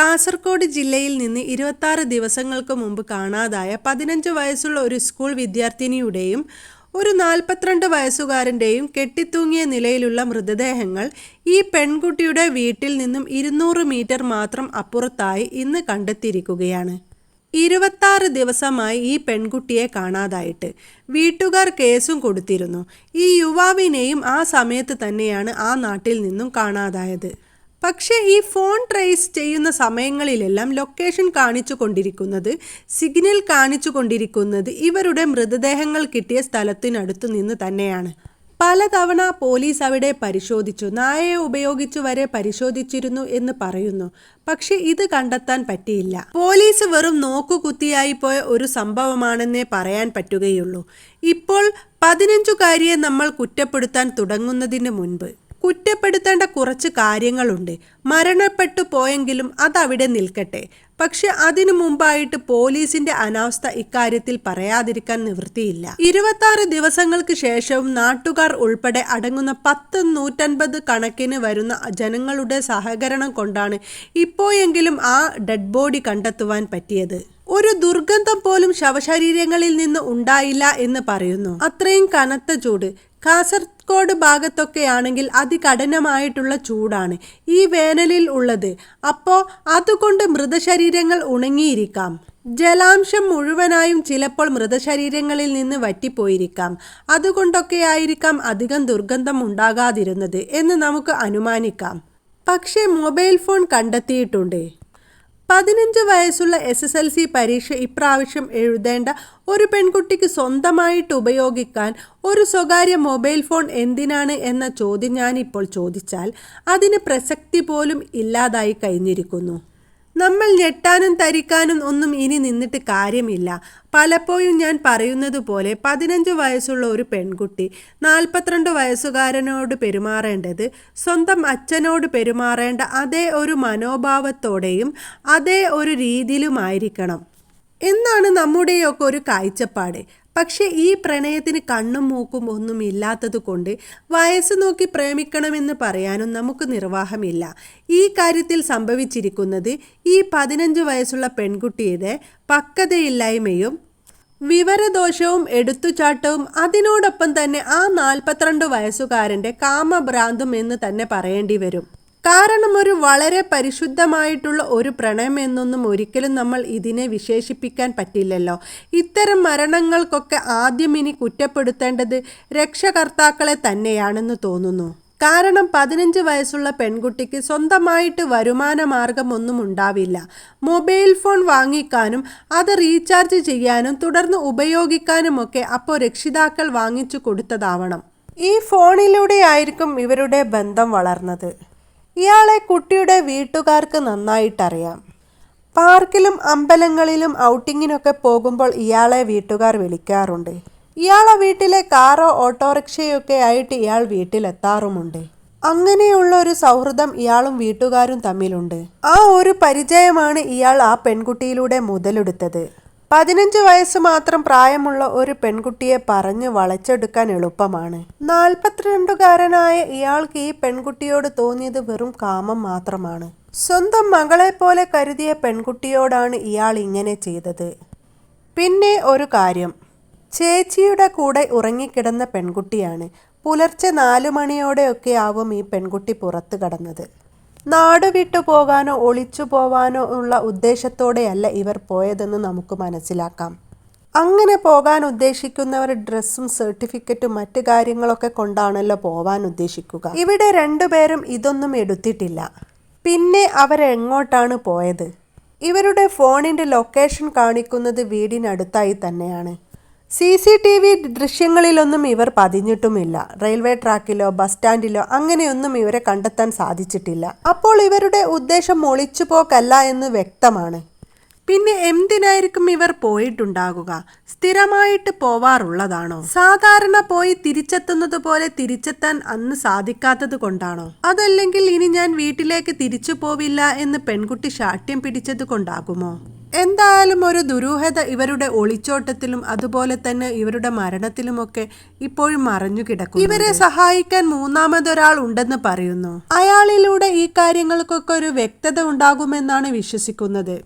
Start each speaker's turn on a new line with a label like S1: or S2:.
S1: കാസർഗോഡ് ജില്ലയിൽ നിന്ന് 26 ദിവസങ്ങൾക്ക് മുമ്പ് കാണാതായ 15 വയസ്സുള്ള ഒരു സ്കൂൾ വിദ്യാർത്ഥിനിയുടെയും ഒരു 42 വയസ്സുകാരൻ്റെയും കെട്ടിത്തൂങ്ങിയ നിലയിലുള്ള മൃതദേഹങ്ങൾ ഈ പെൺകുട്ടിയുടെ വീട്ടിൽ നിന്നും 200 മീറ്റർ മാത്രം അപ്പുറത്തായി ഇന്ന് കണ്ടെത്തിയിരിക്കുകയാണ്. 26 ദിവസമായി ഈ പെൺകുട്ടിയെ കാണാതായിട്ട്. വീട്ടുകാർ കേസും കൊടുത്തിരുന്നു. ഈ യുവാവിനെയും ആ സമയത്ത് തന്നെയാണ് ആ നാട്ടിൽ നിന്നും കാണാതായത്. പക്ഷേ ഈ ഫോൺ ട്രേസ് ചെയ്യുന്ന സമയങ്ങളിലെല്ലാം ലൊക്കേഷൻ കാണിച്ചു കൊണ്ടിരിക്കുന്നത്, സിഗ്നൽ കാണിച്ചു കൊണ്ടിരിക്കുന്നത് ഇവരുടെ മൃതദേഹങ്ങൾ കിട്ടിയ സ്ഥലത്തിനടുത്തു നിന്ന് തന്നെയാണ്. പലതവണ പോലീസ് അവിടെ പരിശോധിച്ചു, നായയെ ഉപയോഗിച്ചു വരെ പരിശോധിച്ചിരുന്നു എന്ന് പറയുന്നു. പക്ഷെ ഇത് കണ്ടെത്താൻ പറ്റിയില്ല. പോലീസ് വെറും നോക്കുകുത്തിയായി പോയ ഒരു സംഭവമാണെന്നേ പറയാൻ പറ്റുകയുള്ളൂ. ഇപ്പോൾ 15കാരിയെ നമ്മൾ കുറ്റപ്പെടുത്താൻ തുടങ്ങുന്നതിന് മുൻപ് കുറ്റപ്പെടുത്തേണ്ട കുറച്ച് കാര്യങ്ങളുണ്ട്. മരണപ്പെട്ടു പോയെങ്കിലും അതവിടെ നിൽക്കട്ടെ. പക്ഷെ അതിനു മുമ്പായിട്ട് പോലീസിന്റെ അനാവസ്ഥ ഇക്കാര്യത്തിൽ പറയാതിരിക്കാൻ നിവൃത്തിയില്ല. 26 ദിവസങ്ങൾക്ക് ശേഷവും നാട്ടുകാർ ഉൾപ്പെടെ അടങ്ങുന്ന 150 കണക്കിന് വരുന്ന ജനങ്ങളുടെ സഹകരണം കൊണ്ടാണ് ഇപ്പോഴെങ്കിലും ആ ഡെഡ് ബോഡി കണ്ടെത്തുവാൻ പറ്റിയത്. ഒരു ദുർഗന്ധം പോലും ശവശരീരങ്ങളിൽ നിന്ന് ഉണ്ടായില്ല എന്ന് പറയുന്നു. അത്രയും കനത്ത ചൂട്. കാസർഗോഡ് ഭാഗത്തൊക്കെയാണെങ്കിൽ അതികഠിനമായിട്ടുള്ള ചൂടാണ് ഈ വേനലിൽ ഉള്ളത്. അപ്പോൾ അതുകൊണ്ട് മൃതശരീരങ്ങൾ ഉണങ്ങിയിരിക്കാം. ജലാംശം മുഴുവനായും ചിലപ്പോൾ മൃതശരീരങ്ങളിൽ നിന്ന് വറ്റിപ്പോയിരിക്കാം. അതുകൊണ്ടൊക്കെയായിരിക്കാം അധികം ദുർഗന്ധം ഉണ്ടാകാതിരുന്നത് എന്ന് നമുക്ക് അനുമാനിക്കാം. പക്ഷേ മൊബൈൽ ഫോൺ കണ്ടെത്തിയിട്ടുണ്ട്. 15 വയസ്സുള്ള SSLC പരീക്ഷ ഇപ്രാവശ്യം എഴുതേണ്ട ഒരു പെൺകുട്ടിക്ക് സ്വന്തമായിട്ട് ഉപയോഗിക്കാൻ ഒരു സ്വകാര്യ മൊബൈൽ ഫോൺ എന്തിനാണ് എന്ന ചോദ്യം ഞാനിപ്പോൾ ചോദിച്ചാൽ അതിന് പ്രസക്തി പോലും ഇല്ലാതായി കഴിഞ്ഞിരിക്കുന്നു. നമ്മൾ ഞെട്ടാനും തരിക്കാനും ഒന്നും ഇനി നിന്നിട്ട് കാര്യമില്ല. പലപ്പോഴും ഞാൻ പറയുന്നത് പോലെ 15 വയസ്സുള്ള ഒരു പെൺകുട്ടി 42 വയസ്സുകാരനോട് പെരുമാറേണ്ടത് സ്വന്തം അച്ഛനോട് പെരുമാറേണ്ട അതേ ഒരു മനോഭാവത്തോടെയും അതേ ഒരു രീതിയിലുമായിരിക്കണം എന്നാണ് നമ്മുടെയൊക്കെ ഒരു കാഴ്ചപ്പാട്. പക്ഷെ ഈ പ്രണയത്തിന് കണ്ണും മൂക്കും ഒന്നും ഇല്ലാത്തത് കൊണ്ട് വയസ്സ് നോക്കി പ്രേമിക്കണമെന്ന് പറയാനും നമുക്ക് നിർവാഹമില്ല. ഈ കാര്യത്തിൽ സംഭവിച്ചിരിക്കുന്നത് ഈ 15 വയസ്സുള്ള പെൺകുട്ടിയുടെ പക്വതയില്ലായ്മയും വിവരദോഷവും എടുത്തുചാട്ടവും അതിനോടൊപ്പം തന്നെ ആ 42 വയസ്സുകാരൻ്റെ കാമഭ്രാന്തും എന്ന് തന്നെ പറയേണ്ടി വരും. കാരണം ഒരു വളരെ പരിശുദ്ധമായിട്ടുള്ള ഒരു പ്രണയം എന്നൊന്നും ഒരിക്കലും നമ്മൾ ഇതിനെ വിശേഷിപ്പിക്കാൻ പറ്റില്ലല്ലോ. ഇത്തരം മരണങ്ങൾക്കൊക്കെ ആദ്യം ഇനി കുറ്റപ്പെടുത്തേണ്ടത് രക്ഷകർത്താക്കളെ തന്നെയാണെന്ന് തോന്നുന്നു. കാരണം 15 വയസ്സുള്ള പെൺകുട്ടിക്ക് സ്വന്തമായിട്ട് വരുമാന മാർഗമൊന്നും ഉണ്ടാവില്ല. മൊബൈൽ ഫോൺ വാങ്ങിക്കാനും അത് റീചാർജ് ചെയ്യാനും തുടർന്ന് ഉപയോഗിക്കാനുമൊക്കെ അപ്പോൾ രക്ഷിതാക്കൾ വാങ്ങിച്ചു കൊടുത്തതാവണം. ഈ ഫോണിലൂടെ ആയിരിക്കും ഇവരുടെ ബന്ധം വളർന്നത്. ഇയാളെ കുട്ടിയുടെ വീട്ടുകാർക്ക് നന്നായിട്ടറിയാം. പാർക്കിലും അമ്പലങ്ങളിലും ഔട്ടിങ്ങിനൊക്കെ പോകുമ്പോൾ ഇയാളെ വീട്ടുകാർ വിളിക്കാറുണ്ട്. ഇയാളെ വീട്ടിലെ കാറോ ഓട്ടോറിക്ഷയൊക്കെ ആയിട്ട് ഇയാൾ വീട്ടിലെത്താറുമുണ്ട്. അങ്ങനെയുള്ള ഒരു സൗഹൃദം ഇയാളും വീട്ടുകാരും തമ്മിലുണ്ട്. ആ ഒരു പരിചയമാണ് ഇയാൾ ആ പെൺകുട്ടിയിലൂടെ മുതലെടുത്തത്. 15 വയസ്സ് മാത്രം പ്രായമുള്ള ഒരു പെൺകുട്ടിയെ പറഞ്ഞ് വളച്ചെടുക്കാൻ എളുപ്പമാണ്. 42കാരനായ ഇയാൾക്ക് ഈ പെൺകുട്ടിയോട് തോന്നിയത് വെറും കാമം മാത്രമാണ്. സ്വന്തം മകളെ പോലെ കരുതിയ പെൺകുട്ടിയോടാണ് ഇയാൾ ഇങ്ങനെ ചെയ്തത്. പിന്നെ ഒരു കാര്യം, ചേച്ചിയുടെ കൂടെ ഉറങ്ങിക്കിടന്ന പെൺകുട്ടിയാണ്. പുലർച്ചെ 4 മണിയോടെയൊക്കെ ആവും ഈ പെൺകുട്ടി പുറത്തു കടന്നത്. നാട് വിട്ടു പോകാനോ ഒളിച്ചു പോവാനോ ഉള്ള ഉദ്ദേശത്തോടെയല്ല ഇവർ പോയതെന്ന് നമുക്ക് മനസ്സിലാക്കാം. അങ്ങനെ പോകാൻ ഉദ്ദേശിക്കുന്നവർ ഡ്രസ്സും സർട്ടിഫിക്കറ്റും മറ്റു കാര്യങ്ങളൊക്കെ കൊണ്ടാണല്ലോ പോവാൻ ഉദ്ദേശിക്കുക. ഇവിടെ 2 പേരും ഇതൊന്നും എടുത്തിട്ടില്ല. പിന്നെ അവരെങ്ങോട്ടാണ് പോയത്? ഇവരുടെ ഫോണിൻ്റെ ലൊക്കേഷൻ കാണിക്കുന്നത് വീടിനടുത്തായി തന്നെയാണ്. CCTV ദൃശ്യങ്ങളിലൊന്നും ഇവർ പതിഞ്ഞിട്ടുമില്ല. റെയിൽവേ ട്രാക്കിലോ ബസ് സ്റ്റാൻഡിലോ അങ്ങനെയൊന്നും ഇവരെ കണ്ടെത്താൻ സാധിച്ചിട്ടില്ല. അപ്പോൾ ഇവരുടെ ഉദ്ദേശം ഒളിച്ചുപോക്കല്ല എന്ന് വ്യക്തമാണ്. പിന്നെ എന്തിനായിരിക്കും ഇവർ പോയിട്ടുണ്ടാകുക? സ്ഥിരമായിട്ട് പോവാറുള്ളതാണോ? സാധാരണ പോയി തിരിച്ചെത്തുന്നത് പോലെ തിരിച്ചെത്താൻ അന്ന് സാധിക്കാത്തത് കൊണ്ടാണോ? അതല്ലെങ്കിൽ ഇനി ഞാൻ വീട്ടിലേക്ക് തിരിച്ചു പോവില്ല എന്ന് പെൺകുട്ടി ശാഠ്യം പിടിച്ചത് കൊണ്ടാകുമോ? എന്തായാലും ഒരു ദുരൂഹത ഇവരുടെ ഒളിച്ചോട്ടത്തിലും അതുപോലെ തന്നെ ഇവരുടെ മരണത്തിലുമൊക്കെ ഇപ്പോഴും മറഞ്ഞു കിടക്കുന്നു. ഇവരെ സഹായിക്കാൻ മൂന്നാമതൊരാൾ ഉണ്ടെന്ന് പറയുന്നു. അയാളിലൂടെ ഈ കാര്യങ്ങൾക്കൊക്കെ ഒരു വ്യക്തത ഉണ്ടാകുമെന്നാണ് വിശ്വസിക്കുന്നത്.